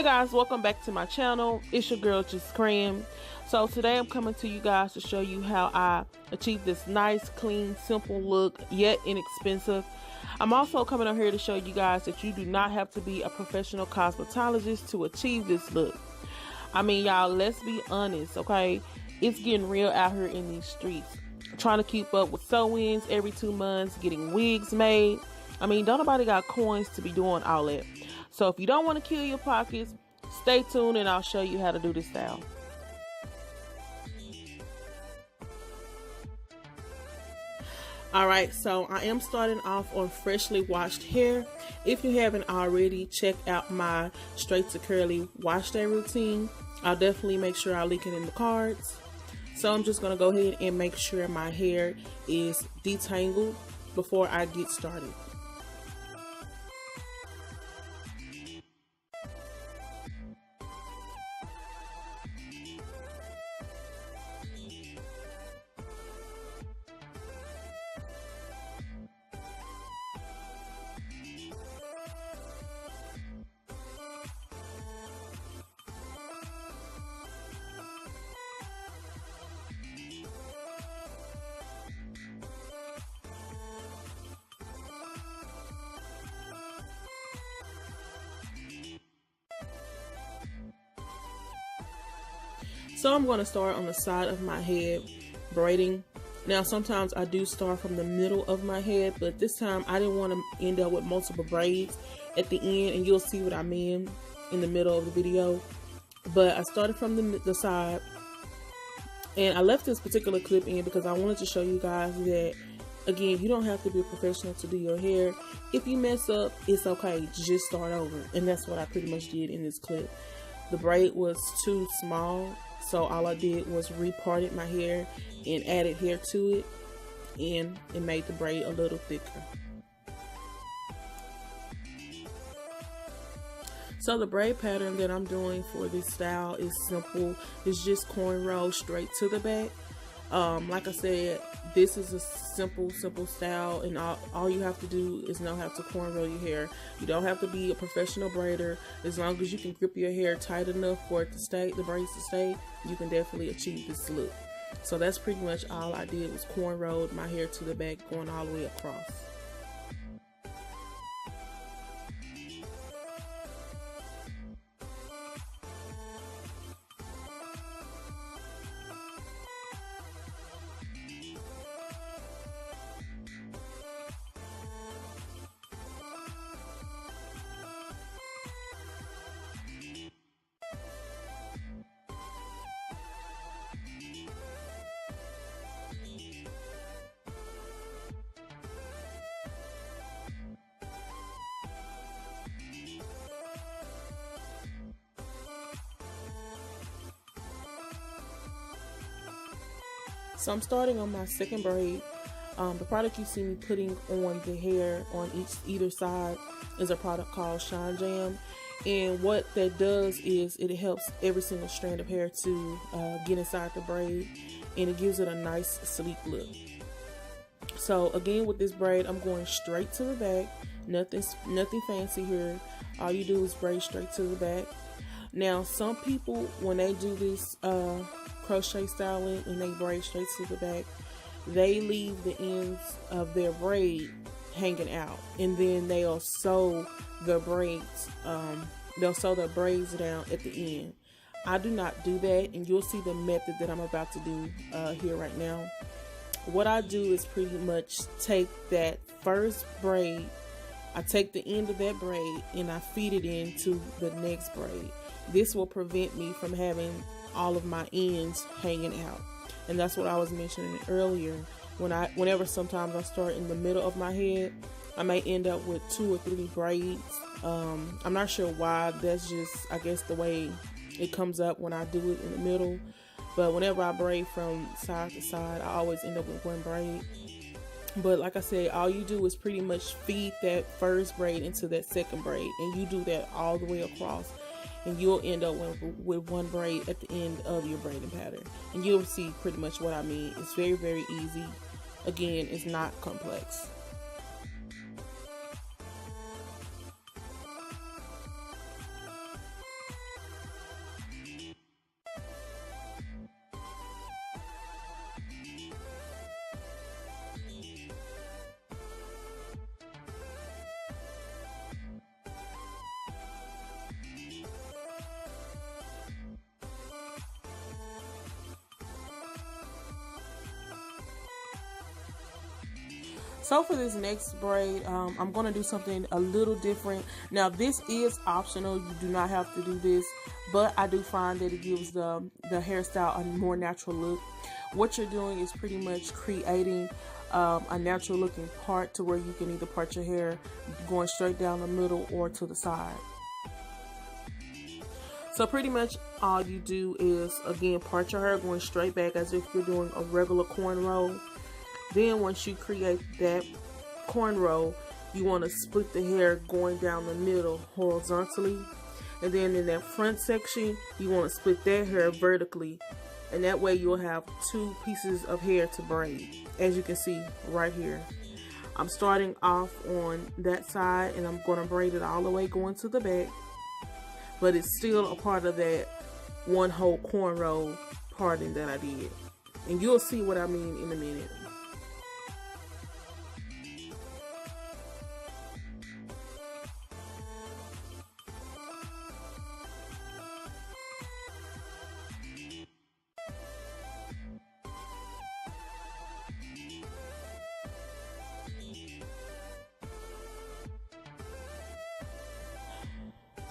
Hey guys, welcome back to my channel. It's your girl Juz Cran. So today I'm coming to you guys to show you how I achieve this nice, clean, simple look, yet inexpensive. I'm also coming on here to show you guys that you do not have to be a professional cosmetologist to achieve this look. I mean, y'all, let's be honest, okay? It's getting real out here in these streets. Trying to keep up with sew-ins every 2 months, getting wigs made. I mean, don't nobody got coins to be doing all that. So if you don't want to kill your pockets, stay tuned and I'll show you how to do this style. Alright, so I am starting off on freshly washed hair. If you haven't already, check out my straight to curly wash day routine. I'll definitely make sure I link it in the cards. So I'm just going to go ahead and make sure my hair is detangled before I get started. So I'm going to start on the side of my head braiding. Now sometimes I do start from the middle of my head, but this time I didn't want to end up with multiple braids at the end, and you'll see what I mean in the middle of the video. But I started from the side, and I left this particular clip in because I wanted to show you guys that, again, you don't have to be a professional to do your hair. If you mess up, it's okay, just start over. And that's what I pretty much did in this clip. The braid was too small, so all I did was reparted my hair and added hair to it, and it made the braid a little thicker. So the braid pattern that I'm doing for this style is simple. It's just cornrow straight to the back. Like I said, this is a simple style, and all you have to do is know how to cornrow your hair. You don't have to be a professional braider. As long as you can grip your hair tight enough for it to stay, the braids to stay, you can definitely achieve this look. So that's pretty much all I did, was cornrowed my hair to the back, going all the way across. So I'm starting on my second braid. The product you see me putting on the hair on either side is a product called Shine Jam. And what that does is it helps every single strand of hair to get inside the braid, and it gives it a nice sleek look. So again, with this braid, I'm going straight to the back. Nothing fancy here. All you do is braid straight to the back. Now some people, when they do this crochet styling and they braid straight to the back, they leave the ends of their braid hanging out, and then they'll sew their braids down at the end. I do not do that, and you'll see the method that I'm about to do here right now. What I do is pretty much take that first braid, I take the end of that braid and I feed it into the next braid. This will prevent me from having all of my ends hanging out. And that's what I was mentioning earlier. Whenever sometimes I start in the middle of my head, I may end up with 2 or 3 braids. I'm not sure why. That's just, I guess, the way it comes up when I do it in the middle. But whenever I braid from side to side, I always end up with 1 braid. But like I said, all you do is pretty much feed that first braid into that second braid, and you do that all the way across, and you'll end up with 1 braid at the end of your braiding pattern. And you'll see pretty much what I mean. It's very, very easy. Again, it's not complex. So for this next braid, I'm going to do something a little different. Now this is optional, you do not have to do this, but I do find that it gives the hairstyle a more natural look. What you're doing is pretty much creating a natural looking part to where you can either part your hair going straight down the middle or to the side. So pretty much all you do is, again, part your hair going straight back as if you're doing a regular cornrow. Then once you create that cornrow, you want to split the hair going down the middle horizontally. And then in that front section, you want to split that hair vertically. And that way you'll have two pieces of hair to braid, as you can see right here. I'm starting off on that side and I'm going to braid it all the way going to the back. But it's still a part of that one whole cornrow parting that I did. And you'll see what I mean in a minute.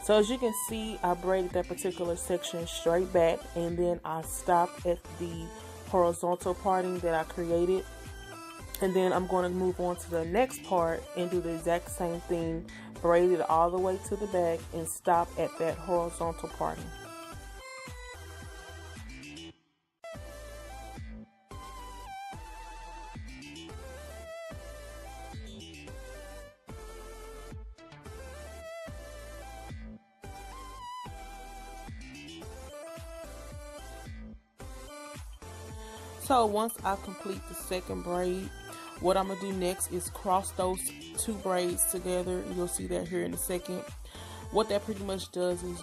So as you can see, I braided that particular section straight back, and then I stopped at the horizontal parting that I created. And then I'm going to move on to the next part and do the exact same thing, braid it all the way to the back and stop at that horizontal parting. So once I complete the second braid, what I'm going to do next is cross those two braids together. You'll see that here in a second. What that pretty much does is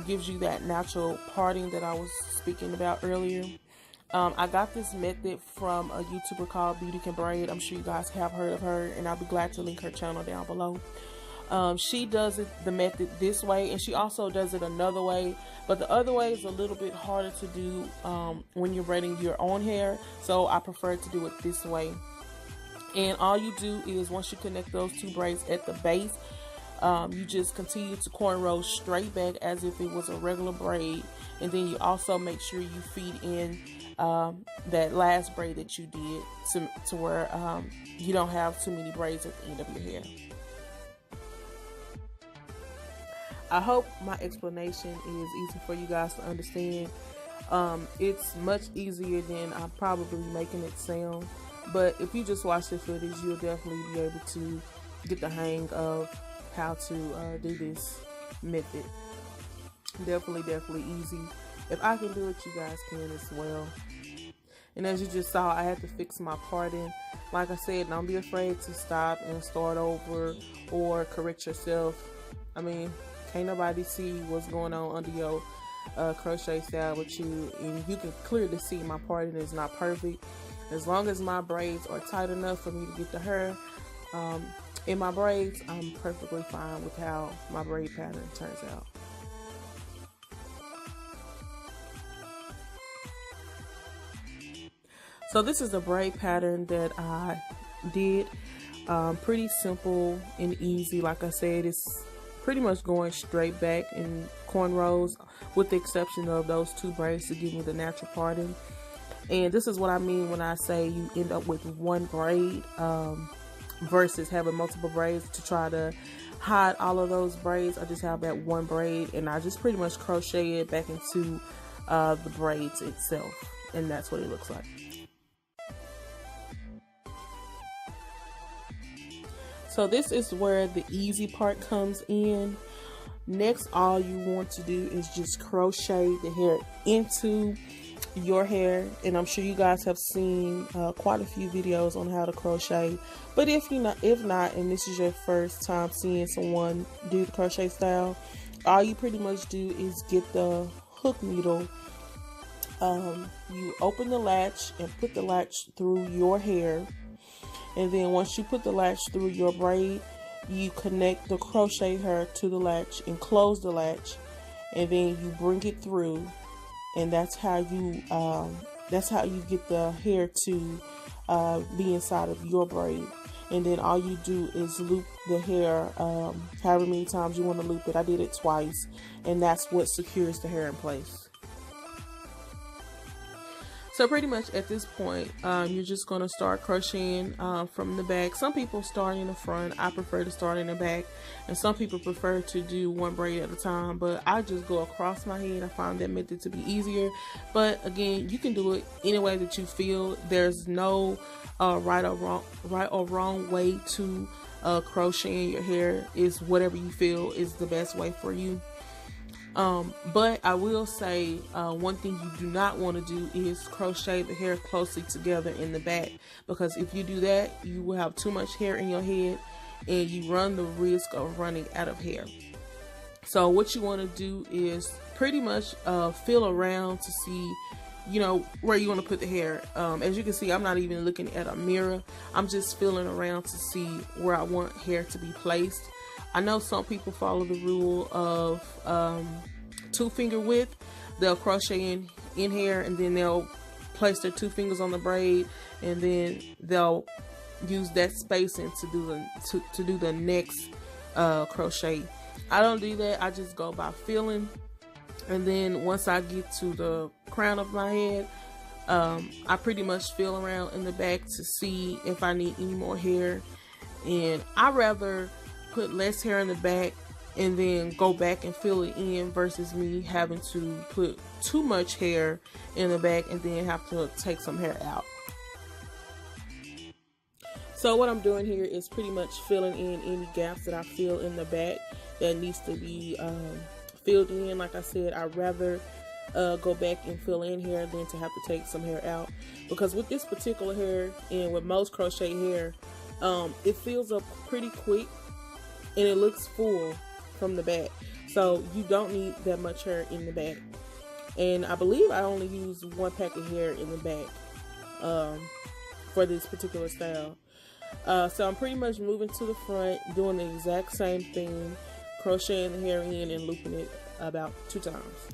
gives you that natural parting that I was speaking about earlier. I got this method from a YouTuber called Beatuycanbraid. I'm sure you guys have heard of her, and I'll be glad to link her channel down below. She does it the method this way, and she also does it another way, but the other way is a little bit harder to do when you're braiding your own hair, so I prefer to do it this way. And all you do is, once you connect those two braids at the base, you just continue to cornrow straight back as if it was a regular braid, and then you also make sure you feed in that last braid that you did to where you don't have too many braids at the end of your hair. I hope my explanation is easy for you guys to understand. It's much easier than I'm probably making it sound, but if you just watch the footage, you'll definitely be able to get the hang of how to do this method. Definitely easy. If I can do it, you guys can as well. And as you just saw, I had to fix my parting. Like I said, don't be afraid to stop and start over or correct yourself. I mean, can't nobody see what's going on under your crochet style with you, and you can clearly see my parting is not perfect. As long as my braids are tight enough for me to get the hair in my braids, I'm perfectly fine with how my braid pattern turns out. So this is the braid pattern that I did. Pretty simple and easy. Like I said, it's pretty much going straight back in cornrows, with the exception of those two braids to give me the natural parting. And this is what I mean when I say you end up with one braid versus having multiple braids to try to hide all of those braids. I just have that one braid, and I just pretty much crochet it back into the braids itself, and that's what it looks like. So this is where the easy part comes in. Next, all you want to do is just crochet the hair into your hair, and I'm sure you guys have seen quite a few videos on how to crochet, but if not, and this is your first time seeing someone do the crochet style, all you pretty much do is get the hook needle. You open the latch and put the latch through your hair. And then once you put the latch through your braid, you connect the crochet hair to the latch and close the latch, and then you bring it through, and that's how you get the hair to be inside of your braid. and then all you do is loop the hair however many times you want to loop it. I did it twice, and that's what secures the hair in place. So pretty much at this point, you're just going to start crocheting from the back. Some people start in the front. I prefer to start in the back. And some people prefer to do one braid at a time. But I just go across my head. I find that method to be easier. But again, you can do it any way that you feel. There's no right or wrong way to crochet in your hair. It's whatever you feel is the best way for you. But I will say one thing you do not want to do is crochet the hair closely together in the back, because if you do that, you will have too much hair in your head and you run the risk of running out of hair. So what you want to do is pretty much feel around to see, you know, where you want to put the hair. As you can see, I'm not even looking at a mirror. I'm just feeling around to see where I want hair to be placed. I know some people follow the rule of 2-finger width. They'll crochet in hair, and then they'll place their 2 fingers on the braid, and then they'll use that spacing to do the next crochet. I don't do that. I just go by feeling, and then once I get to the crown of my head, I pretty much feel around in the back to see if I need any more hair. And I rather put less hair in the back and then go back and fill it in versus me having to put too much hair in the back and then have to take some hair out. So what I'm doing here is pretty much filling in any gaps that I feel in the back that needs to be filled in. Like I said, I'd rather go back and fill in hair than to have to take some hair out, because with this particular hair and with most crochet hair, it fills up pretty quick and it looks full from the back, so you don't need that much hair in the back. And I believe I only used 1 pack of hair in the back for this particular style. So I'm pretty much moving to the front, doing the exact same thing, crocheting the hair in and looping it about 2 times.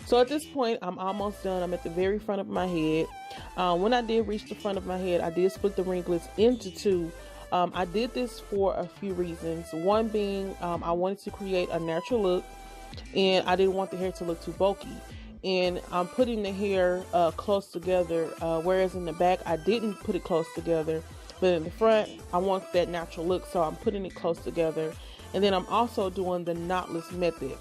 So at this point, I'm almost done. I'm at the very front of my head. When I did reach the front of my head, I did split the ringlets into 2. I did this for a few reasons. One being, I wanted to create a natural look, and I didn't want the hair to look too bulky. And I'm putting the hair close together, whereas in the back, I didn't put it close together. But in the front, I want that natural look, so I'm putting it close together. And then I'm also doing the knotless method.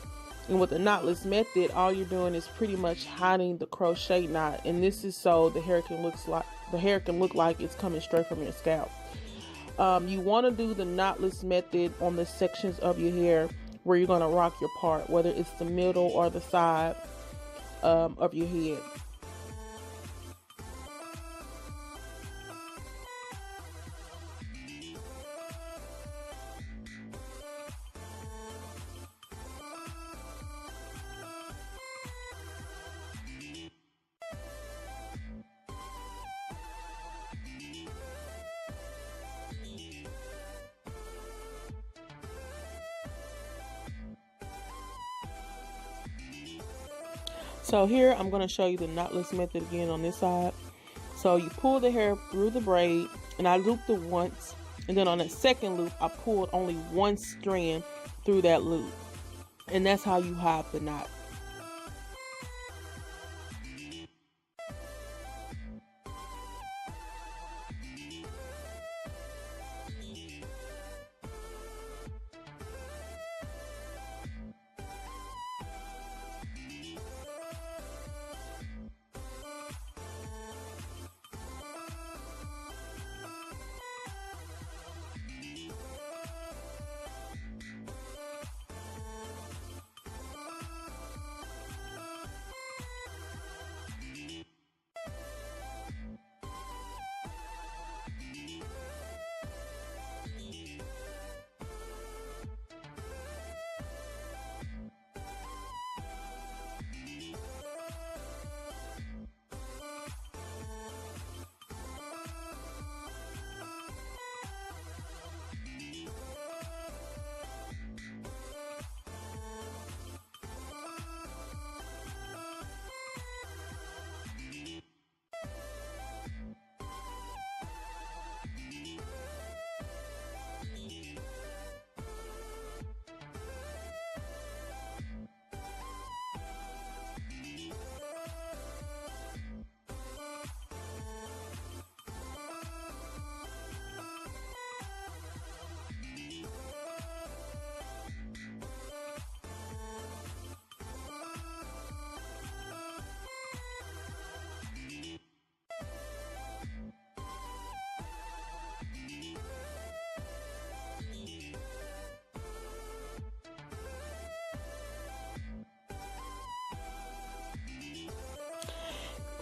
And with the knotless method, all you're doing is pretty much hiding the crochet knot, and this is so the hair can look like it's coming straight from your scalp. You want to do the knotless method on the sections of your hair where you're going to rock your part, whether it's the middle or the side of your head. So here I'm going to show you the knotless method again on this side. So you pull the hair through the braid, and I looped it once, and then on that second loop I pulled only one strand through that loop, and that's how you hide the knot.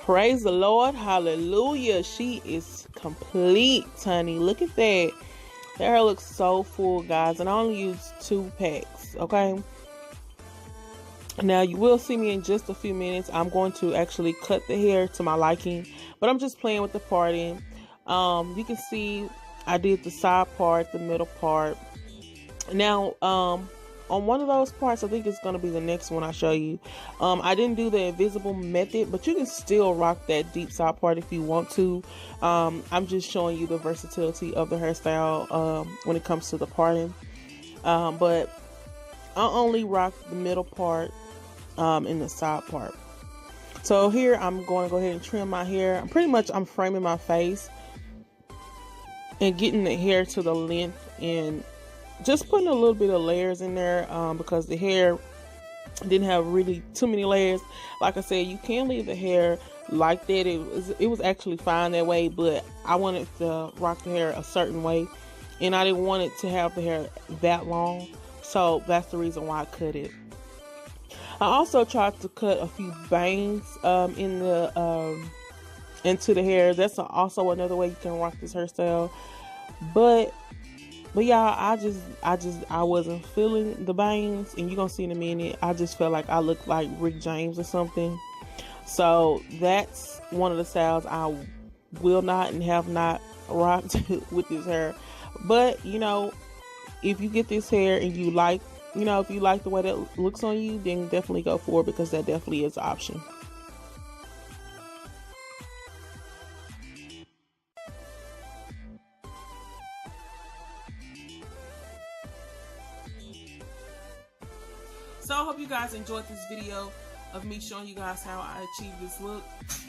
Praise the Lord. Hallelujah. She is complete, honey. Look at that. That hair looks so full, guys. And I only used 2 packs, okay? Now, you will see me in just a few minutes. I'm going to actually cut the hair to my liking. But I'm just playing with the parting. You can see I did the side part, the middle part. Now, on one of those parts, I think it's going to be the next one I show you. I didn't do the invisible method, but you can still rock that deep side part if you want to. I'm just showing you the versatility of the hairstyle when it comes to the parting. But I only rock the middle part and the side part. So here I'm going to go ahead and trim my hair. I'm framing my face and getting the hair to the length and just putting a little bit of layers in there because the hair didn't have really too many layers. Like I said, you can leave the hair like that. It was actually fine that way, but I wanted to rock the hair a certain way, and I didn't want it to have the hair that long, so that's the reason why I cut it. I also tried to cut a few bangs into the hair. That's also another way you can rock this hairstyle, but yeah, I wasn't feeling the bangs, and you're gonna see in a minute. I just felt like I looked like Rick James or something. So that's one of the styles I will not and have not rocked with this hair. But you know, if you get this hair and you like, if you like the way that looks on you, then definitely go for it, because that definitely is an option. So I hope you guys enjoyed this video of me showing you guys how I achieved this look.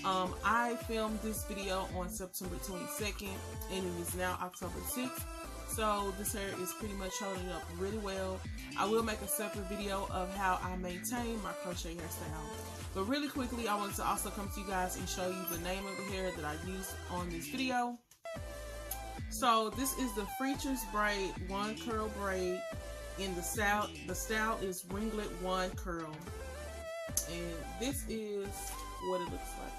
I filmed this video on September 22nd, and it is now October 6th. So this hair is pretty much holding up really well. I will make a separate video of how I maintain my crochet hairstyle. But really quickly, I wanted to also come to you guys and show you the name of the hair that I used on this video. So this is the Features Braid 1 Curl Braid. And the style is Ringlet 1 Curl. And this is what it looks like.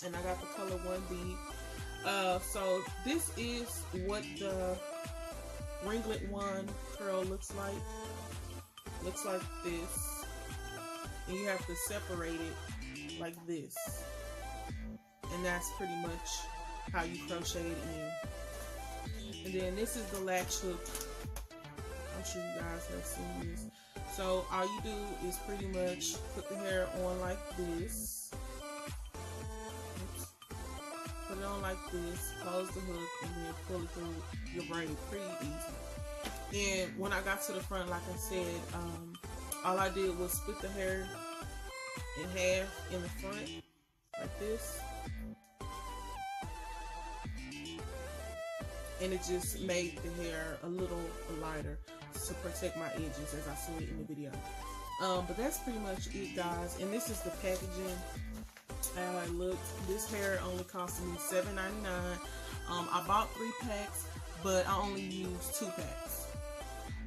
And I got the color 1B. So this is what the Ringlet 1 Curl looks like. Looks like this. And you have to separate it like this. And that's pretty much how you crochet it in. And then this is the latch hook. I'm sure you guys have seen this. So all you do is pretty much put the hair on like this. Oops. Put it on like this, close the hook, and then pull it through your braid pretty easy. And when I got to the front, like I said, all I did was split the hair in half in the front, like this. And it just made the hair a little lighter to protect my edges, as I said in the video. But that's pretty much it, guys. And this is the packaging, how it looks. This hair only cost me $7.99. I bought 3 packs, but I only used 2 packs.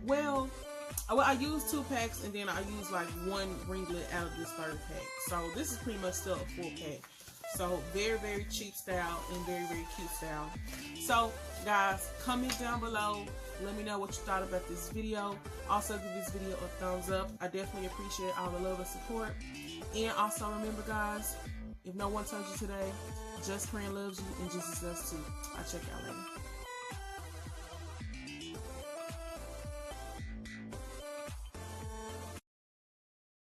Well, I used 2 packs, and then I used like 1 ringlet out of this 3rd pack. So this is pretty much still a full pack. So very, very cheap style and very, very cute style. So guys, comment down below. Let me know what you thought about this video. Also give this video a thumbs up. I definitely appreciate all the love and support. And also remember, guys, if no one told you today, Juz Cran loves you and Jesus loves too. I'll check y'all later.